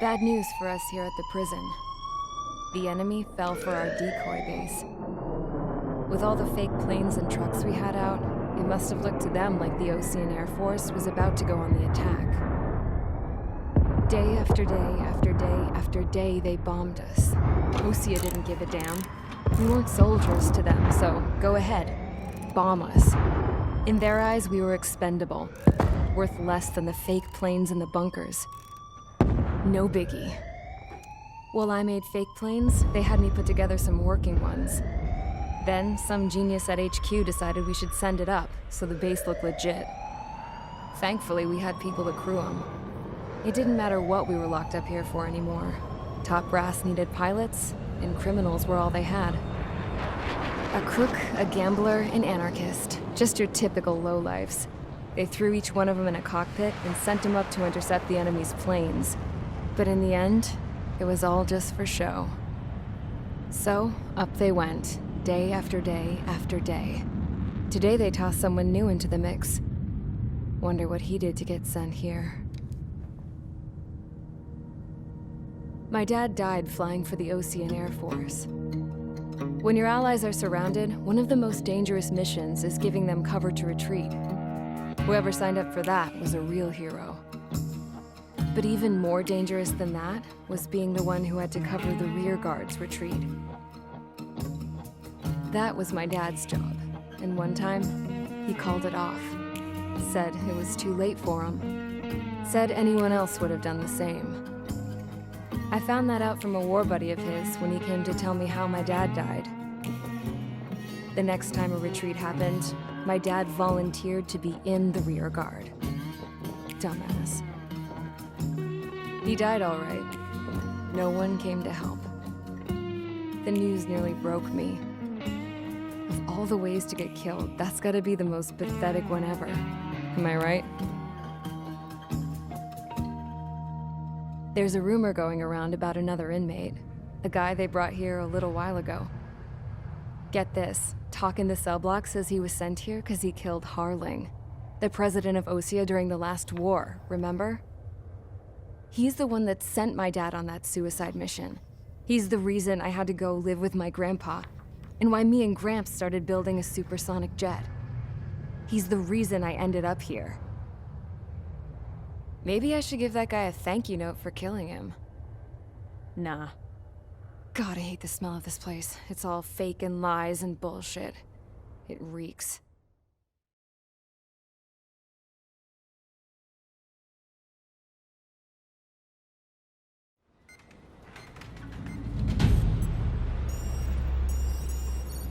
Bad news for us here at the prison. The enemy fell for our decoy base. With all the fake planes and trucks we had out, it must have looked to them like the Ocean Air Force was about to go on the attack. Day after day after day after day, they bombed us. Osea didn't give a damn. We weren't soldiers to them, so go ahead. Bomb us. In their eyes, we were expendable. Worth less than the fake planes in the bunkers. No biggie. While I made fake planes, they had me put together some working ones. Then, some genius at HQ decided we should send it up, so the base looked legit. Thankfully, we had people to crew them. It didn't matter what we were locked up here for anymore. Top brass needed pilots, and criminals were all they had. A crook, a gambler, an anarchist. Just your typical lowlifes. They threw each one of them in a cockpit and sent them up to intercept the enemy's planes. But in the end, it was all just for show. So, up they went, day after day after day. Today they tossed someone new into the mix. Wonder what he did to get sent here. My dad died flying for the Ocean Air Force. When your allies are surrounded, one of the most dangerous missions is giving them cover to retreat. Whoever signed up for that was a real hero. But even more dangerous than that was being the one who had to cover the rear guard's retreat. That was my dad's job, and one time, he called it off. Said it was too late for him. Said anyone else would have done the same. I found that out from a war buddy of his when he came to tell me how my dad died. The next time a retreat happened, my dad volunteered to be in the rear guard. Dumbass. He died all right. No one came to help. The news nearly broke me. Of all the ways to get killed, that's gotta be the most pathetic one ever. Am I right? There's a rumor going around about another inmate. A guy they brought here a little while ago. Get this, talk in the cell block says he was sent here because he killed Harling, the president of Osea during the last war, remember? He's the one that sent my dad on that suicide mission. He's the reason I had to go live with my grandpa, and why me and Gramps started building a supersonic jet. He's the reason I ended up here. Maybe I should give that guy a thank you note for killing him. Nah. God, I hate the smell of this place. It's all fake and lies and bullshit. It reeks.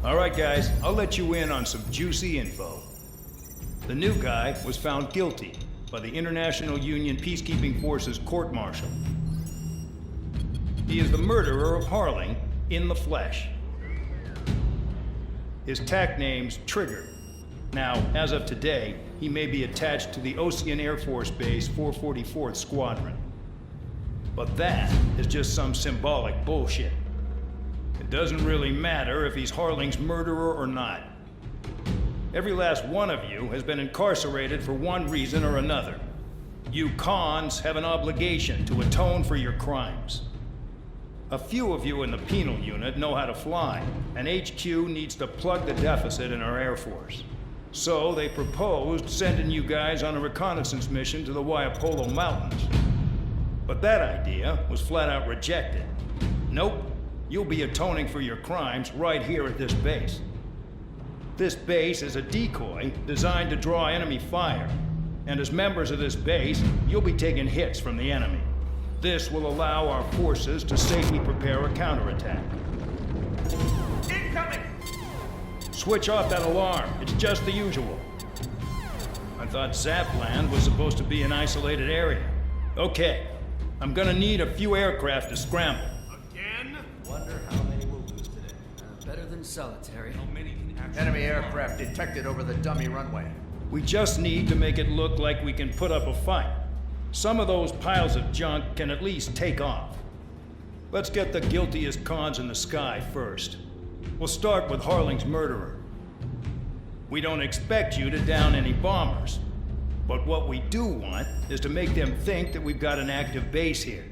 All right, guys, I'll let you in on some juicy info. The new guy was found guilty by the International Union Peacekeeping Forces court-martial. He is the murderer of Harling in the flesh. His TAC name's Trigger. Now, as of today, he may be attached to the Ocean Air Force Base 444th Squadron. But that is just some symbolic bullshit. It doesn't really matter if he's Harling's murderer or not. Every last one of you has been incarcerated for one reason or another. You cons have an obligation to atone for your crimes. A few of you in the penal unit know how to fly, and HQ needs to plug the deficit in our Air Force. So they proposed sending you guys on a reconnaissance mission to the Waiapolo Mountains. But that idea was flat out rejected. Nope, you'll be atoning for your crimes right here at this base. This base is a decoy designed to draw enemy fire, and as members of this base, you'll be taking hits from the enemy. This will allow our forces to safely prepare a counterattack. Incoming! Switch off that alarm. It's just the usual. I thought Zapland was supposed to be an isolated area. Okay, I'm gonna need a few aircraft to scramble. Again? Wonder how many we'll lose today. Better than solitary. How many can actually... Enemy aircraft detected over the dummy runway. We just need to make it look like we can put up a fight. Some of those piles of junk can at least take off. Let's get the guiltiest cons in the sky first. We'll start with Harling's murderer. We don't expect you to down any bombers. But what we do want is to make them think that we've got an active base here.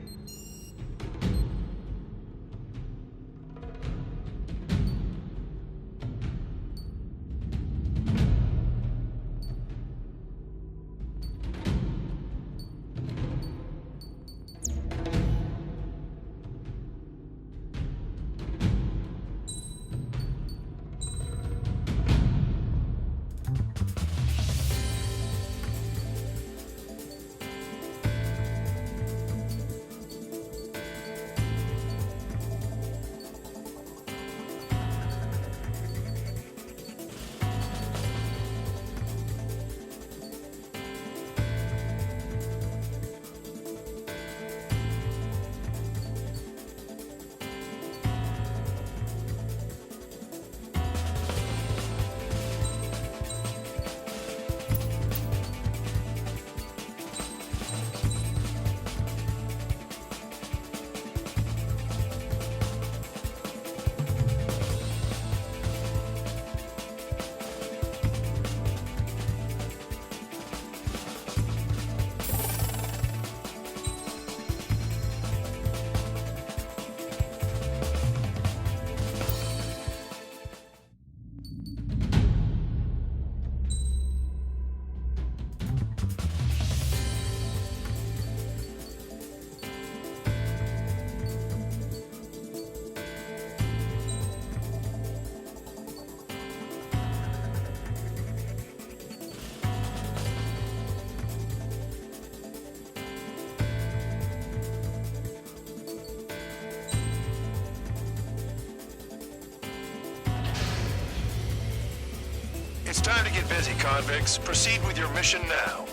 It's time to get busy, convicts. Proceed with your mission now.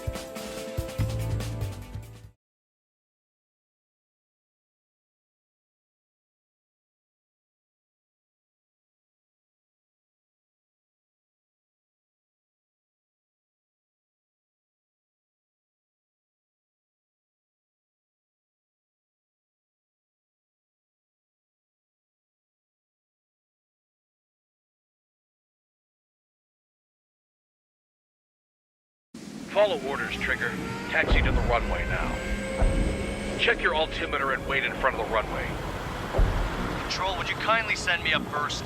Follow orders, Trigger. Taxi to the runway now. Check your altimeter and wait in front of the runway. Control, would you kindly send me up first?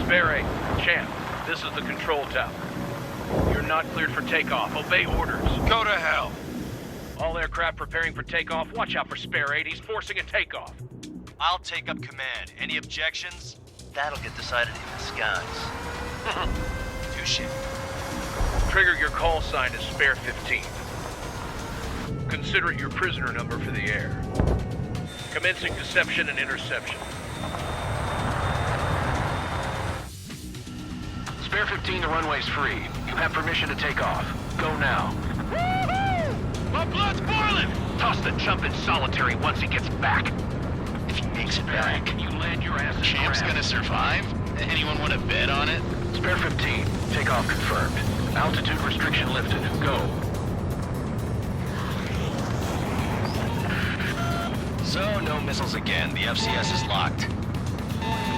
Spare 8, Champ, this is the control tower. You're not cleared for takeoff. Obey orders. Go to hell. All aircraft preparing for takeoff. Watch out for Spare 8. He's forcing a takeoff. I'll take up command. Any objections? That'll get decided in the skies. Touche. Trigger, your call sign is Spare 15. Consider it your prisoner number for the air. Commencing deception and interception. Spare 15, the runway's free. You have permission to take off. Go now. Woohoo! My blood's boiling! Toss the chump in solitary once he gets back. If he makes it back, can you land your ass in Champ's gonna survive? Anyone want to bet on it? Spare 15, takeoff confirmed. Altitude restriction lifted. Go. So, no missiles again. The FCS is locked.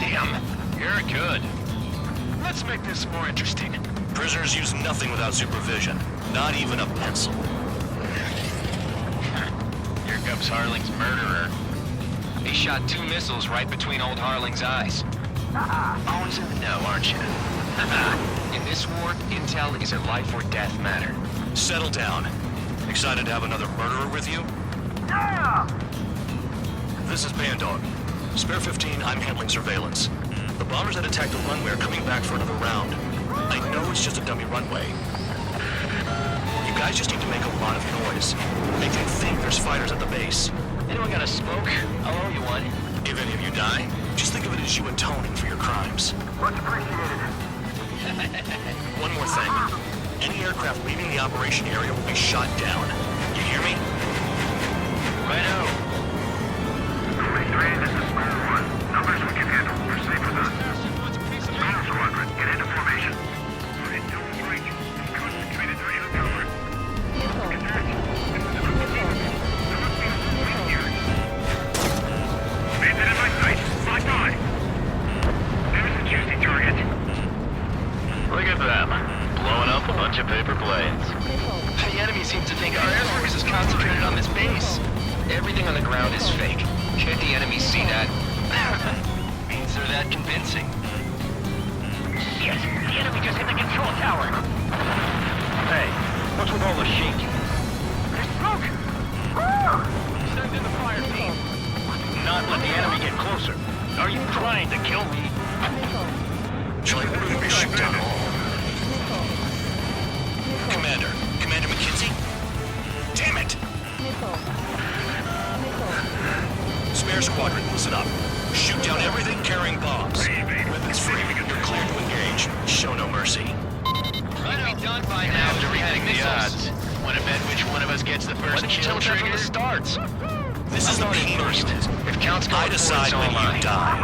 Damn, you're good. Let's make this more interesting. Prisoners use nothing without supervision. Not even a pencil. Here comes Harling's murderer. He shot 2 missiles right between old Harling's eyes. Always in the know, aren't you? In this war, intel is a life or death matter. Settle down. Excited to have another murderer with you? Yeah! This is Pandog. Spare 15, I'm handling surveillance. The bombers that attacked the runway are coming back for another round. I know it's just a dummy runway. You guys just need to make a lot of noise. Make them think there's fighters at the base. Anyone got a smoke? I'll owe you one. If any of you die, just think of it as you atoning for your crimes. Much appreciated. One more thing. Any aircraft leaving the operation area will be shot down. You hear me? Righto. 3-3, this is Square 1. Numbers we can handle. Proceed with us. Minus 100. Get into formation. Intel breach. Concentrated area covered. paper planes. The enemy seems to think our air force is concentrated on this base. Everything on the ground is fake. Can't the enemy see that? Means they're that convincing. Yes, the enemy just hit the control tower. Hey, what's with all the shaking? There's smoke. Send in the fire team. Not let the enemy get closer. Are you trying to kill me? Trigger, shoot down all. Commander McKenzie? Damn it! Spare squadron, listen up. Shoot down everything carrying bombs. Weapons free. You're cleared to engage. Show no mercy. Might be done by now. After reading the odds, want to bet which one of us gets the first kill trigger starts? This is the first. If counts go I decide when you die.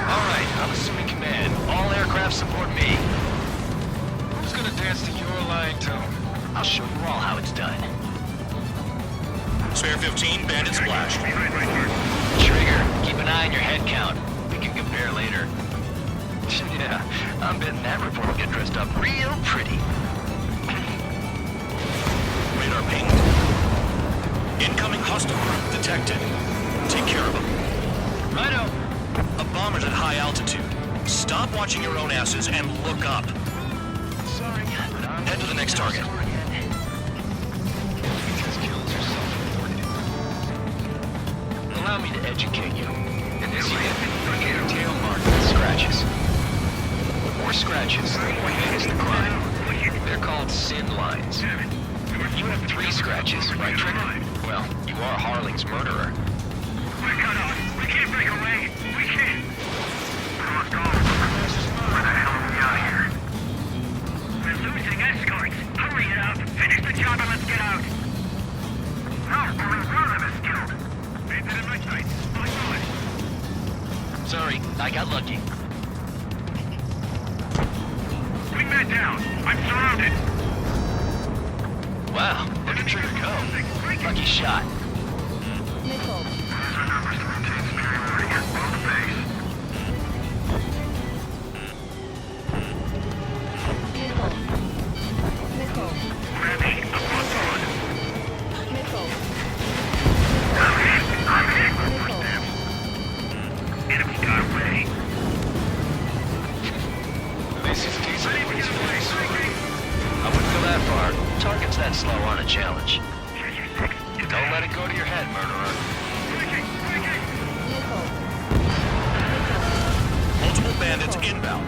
All right, I'm assuming command. All aircraft support me. Who's gonna dance to your line tune? I'll show you all how it's done. Spare 15, bandit splash. Trigger, keep an eye on your head count. We can compare later. Yeah, I'm betting that report will get dressed up real pretty. Radar ping. Incoming hostile group detected. Take care of them. Righto. A bomber's at high altitude. Stop watching your own asses and look up. Sorry, but I'm... Head to the next target. Because kills are self-reported. Allow me to educate you. In this unit, you get your tail marked with scratches. More scratches, the more heinous the crime. They're called sin lines. You have 3 scratches, right, Trigger? Well, you are Harling's murderer. We're cut off. We can't break away. We can't. Let's go. Where the hell are we out of here? We're losing escorts. Hurry it up. Finish the job and let's get out. No, only one of them is killed. Made it in my sight. My God. Sorry, I got lucky. Wingman down. I'm surrounded. Wow, where did Trigger go? Lucky shot. These are numbers to maintain superiority at both base. Randy, I'm on board. I'm hit. Enemy got away. This is decent police place. I wouldn't go that far. Target's that slow on a challenge. Don't let it go to your head, murderer. Multiple bandits inbound.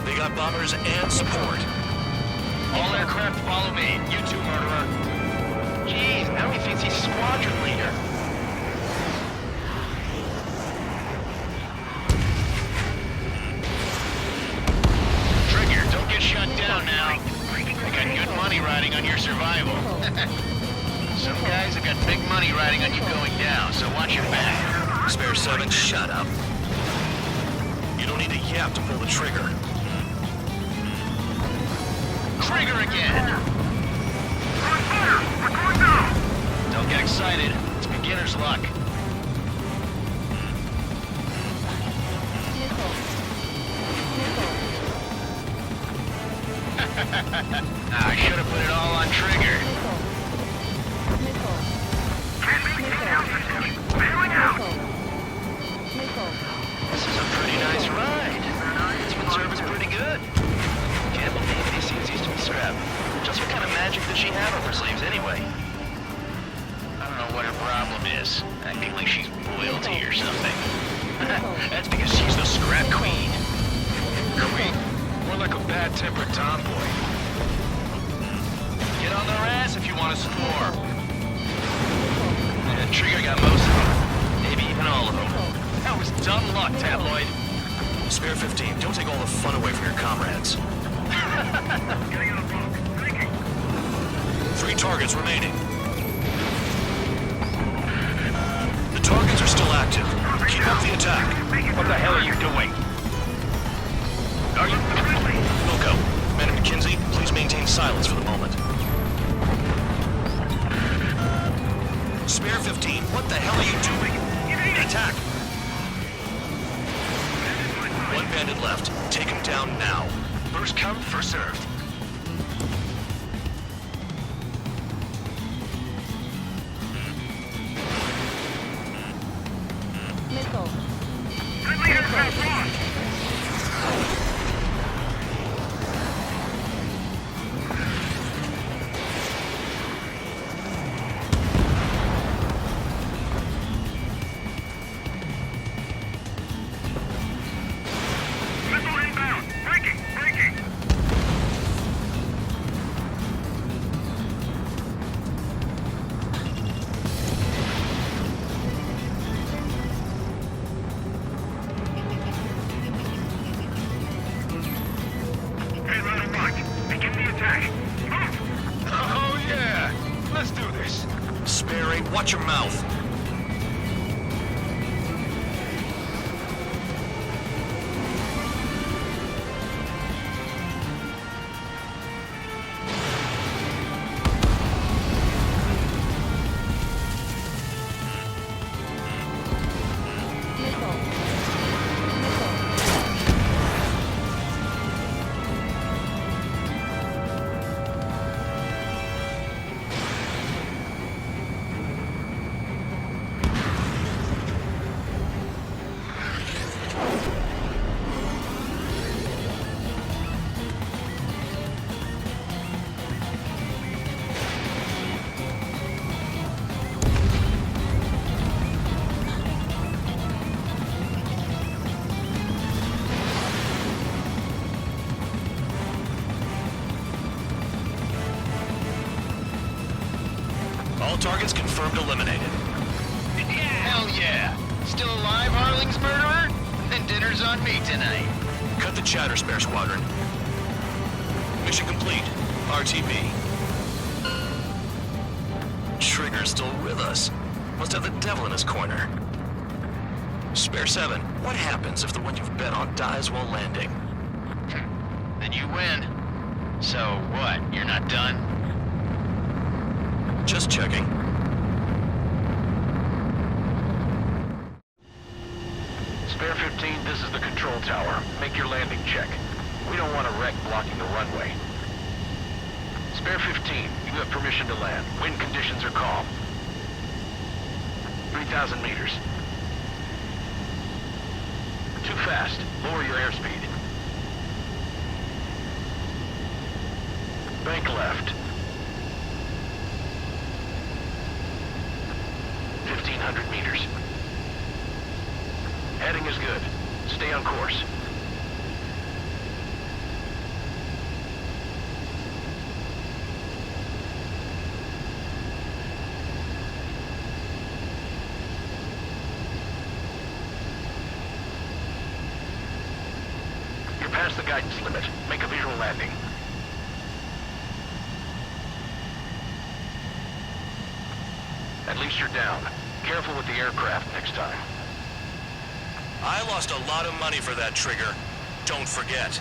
They got bombers and support. All aircraft follow me. You too, murderer. Jeez, now he thinks he's squadron leader. Trigger, don't get shut down now. I got good money riding on your survival. Some guys have got big money riding on you going down, so watch your back. Spare 7, shut up. You don't need a yap to pull the trigger. Trigger again! On fire! We're going down! Don't get excited. It's beginner's luck. I should have put it all on Trigger. Bailing out! This is a pretty nice ride. Its service pretty good. Can't believe these things used to be scrapped. Just what kind of magic does she have up her sleeves anyway? I don't know what her problem is. Acting like she's royalty or something. That's because she's the scrap queen. Queen? More like a bad-tempered tomboy. Get on their ass if you want to score. And Trigger got most of them. Maybe even all of them. That was dumb luck, Tabloid. Spare 15, don't take all the fun away from your comrades. 3 targets remaining. The targets are still active. Keep up the attack. What the hell are you doing? Are you... Wilco, Commander McKenzie, please maintain silence for the moment. Spare 15, what the hell are you doing? Attack! 1 bandit left. Take him down now. First come, first served. Watch your mouth. All targets confirmed eliminated. Hell yeah! Still alive, Harling's murderer? Then dinner's on me tonight. Cut the chatter, Spare Squadron. Mission complete. RTB. Trigger's still with us. Must have the devil in his corner. Spare 7, what happens if the one you've bet on dies while landing? Then you win. So what, you're not done? Just checking. Spare 15, this is the control tower. Make your landing check. We don't want a wreck blocking the runway. Spare 15, you have permission to land. Wind conditions are calm. 3,000 meters. Too fast. Lower your airspeed. Bank left. 1,500 meters. Heading is good. Stay on course. You're past the guidance limit. Make a visual landing. At least you're down. Careful with the aircraft next time. I lost a lot of money for that trigger. Don't forget.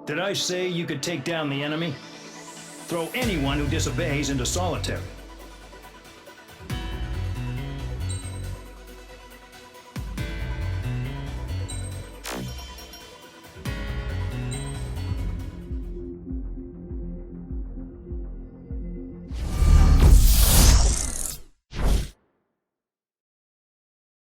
Did I say you could take down the enemy? Throw anyone who disobeys into solitary.